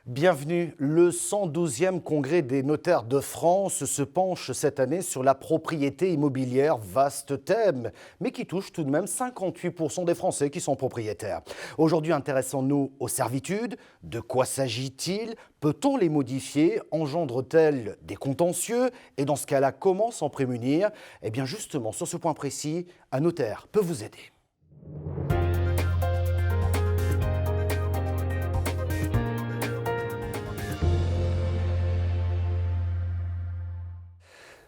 Bienvenue. Le 112e congrès des notaires de France se penche cette année sur la propriété immobilière, vaste thème, mais qui touche tout de même 58% des Français qui sont propriétaires. Aujourd'hui, intéressons-nous aux servitudes. De quoi s'agit-il? Peut-on les modifier? Engendre-t-elle des contentieux? Et dans ce cas-là, comment s'en prémunir? Eh bien justement, sur ce point précis, un notaire peut vous aider.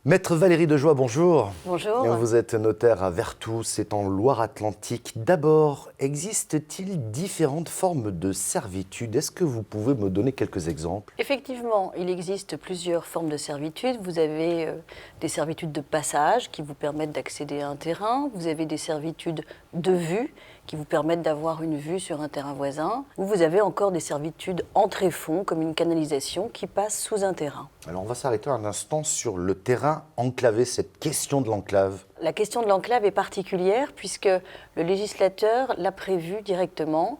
Maître Valérie Dejoie, bonjour. Bonjour. Vous êtes notaire à Vertou, c'est en Loire-Atlantique. D'abord, existe-t-il différentes formes de servitude? Est-ce que vous pouvez me donner quelques exemples? Effectivement, il existe plusieurs formes de servitude. Vous avez des servitudes de passage qui vous permettent d'accéder à un terrain. Vous avez des servitudes de vue qui vous permettent d'avoir une vue sur un terrain voisin. Ou vous avez encore des servitudes entrée-fond, comme une canalisation qui passe sous un terrain. Alors on va s'arrêter un instant sur le terrain enclavé, cette question de l'enclave. La question de l'enclave est particulière puisque le législateur l'a prévu directement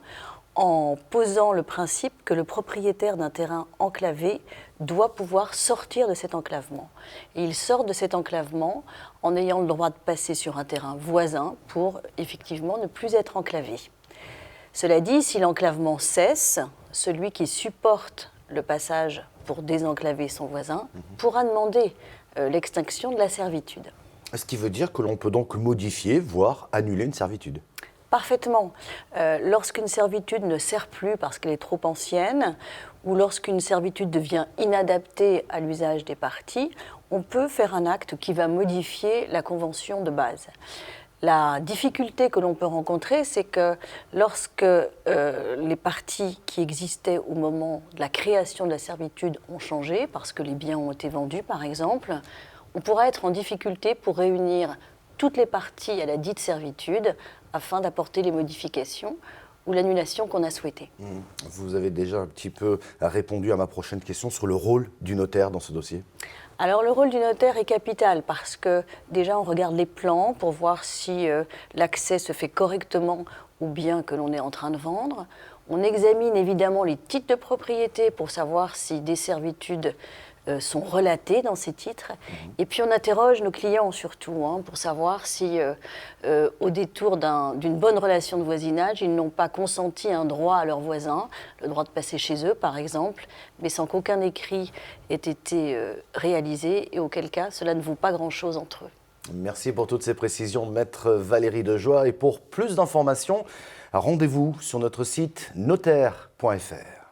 en posant le principe que le propriétaire d'un terrain enclavé doit pouvoir sortir de cet enclavement. Et il sort de cet enclavement en ayant le droit de passer sur un terrain voisin pour effectivement ne plus être enclavé. Cela dit, si l'enclavement cesse, celui qui supporte le passage pour désenclaver son voisin pourra demander l'extinction de la servitude. Ce qui veut dire que l'on peut donc modifier, voire annuler une servitude. Parfaitement. Lorsqu'une servitude ne sert plus parce qu'elle est trop ancienne, ou lorsqu'une servitude devient inadaptée à l'usage des parties, on peut faire un acte qui va modifier la convention de base. La difficulté que l'on peut rencontrer, c'est que lorsque les parties qui existaient au moment de la création de la servitude ont changé, parce que les biens ont été vendus par exemple, on pourra être en difficulté pour réunir toutes les parties à la dite servitude afin d'apporter les modifications ou l'annulation qu'on a souhaitée. Vous avez déjà un petit peu répondu à ma prochaine question sur le rôle du notaire dans ce dossier. Alors le rôle du notaire est capital parce que déjà on regarde les plans pour voir si l'accès se fait correctement au bien que l'on est en train de vendre. On examine évidemment les titres de propriété pour savoir si des servitudes sont relatées dans ces titres. Et puis on interroge nos clients surtout pour savoir si au détour d'une bonne relation de voisinage, ils n'ont pas consenti un droit à leurs voisins, le droit de passer chez eux par exemple, mais sans qu'aucun écrit ait été réalisé et auquel cas cela ne vaut pas grand-chose entre eux. Merci pour toutes ces précisions, Maître Valérie Dejoie. Et pour plus d'informations, rendez-vous sur notre site notaire.fr.